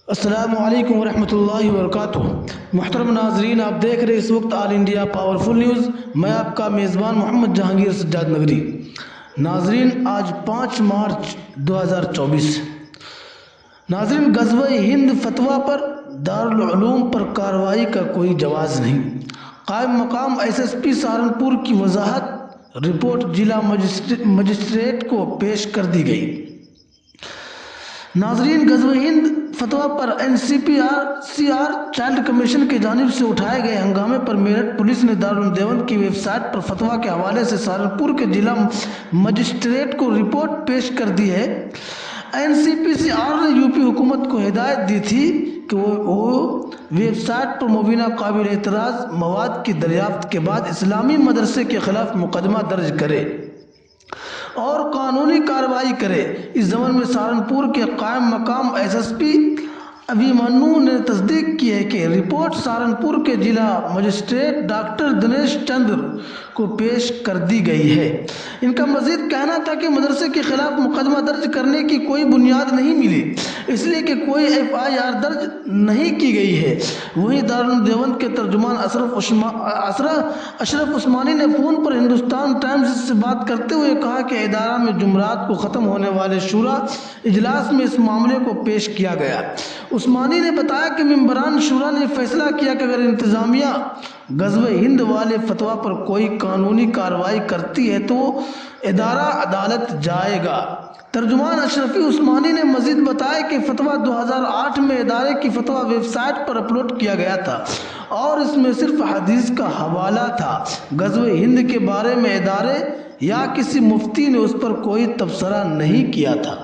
السلام علیکم ورحمۃ اللہ وبرکاتہ۔ محترم ناظرین، آپ دیکھ رہے اس وقت آل انڈیا پاورفل نیوز۔ میں آپ کا میزبان محمد جہانگیر سجاد نگری۔ ناظرین، آج 5 مارچ 2024۔ ناظرین، غزوہ ہند فتویٰ پر دارالعلوم پر کارروائی کا کوئی جواز نہیں۔ قائم مقام ایس ایس پی سہارنپور کی وضاحت، رپورٹ ضلع مجسٹریٹ کو پیش کر دی گئی۔ ناظرین، غزوہ ہند فتویٰ پر این سی پی سی آر چائلڈ کمیشن کی جانب سے اٹھائے گئے ہنگامے پر میرٹھ پولیس نے دارالعلوم دیوبند کی ویب سائٹ پر فتویٰ کے حوالے سے سہارنپور کے ضلع مجسٹریٹ کو رپورٹ پیش کر دی ہے۔ این سی پی سی آر نے یو پی حکومت کو ہدایت دی تھی کہ وہ ویب سائٹ پر مبینہ قابل اعتراض مواد کی دریافت کے بعد اسلامی مدرسے کے خلاف مقدمہ درج کرے اور قانونی کارروائی کرے۔ اس ضمن میں سہارنپور کے قائم مقام ایس ایس پی ابھیمنیو نے تصدیق کی ہے کہ رپورٹ سہارنپور کے ضلع مجسٹریٹ ڈاکٹر دنیش چندر کو پیش کر دی گئی ہے۔ ان کا مزید کہنا تھا کہ مدرسے کے خلاف مقدمہ درج کرنے کی کوئی بنیاد نہیں ملی، اس لیے کہ کوئی ایف آئی آر درج نہیں کی گئی ہے۔ وہیں دارالعلوم دیوبند کے ترجمان اشرف عثمانی نے فون پر ہندوستان ٹائمز سے بات کرتے ہوئے کہا کہ ادارہ میں جمعرات کو ختم ہونے والے شورا اجلاس میں اس معاملے کو پیش کیا گیا۔ عثمانی نے بتایا کہ ممبران شورا نے فیصلہ کیا کہ اگر انتظامیہ غزوہ ہند والے فتویٰ پر کوئی قانونی کارروائی کرتی ہے تو ادارہ عدالت جائے گا۔ ترجمان اشرف عثمانی نے مزید بتایا کہ فتویٰ 2008 میں ادارے کی فتویٰ ویب سائٹ پر اپلوڈ کیا گیا تھا اور اس میں صرف حدیث کا حوالہ تھا۔ غزوہ ہند کے بارے میں ادارے یا کسی مفتی نے اس پر کوئی تبصرہ نہیں کیا تھا۔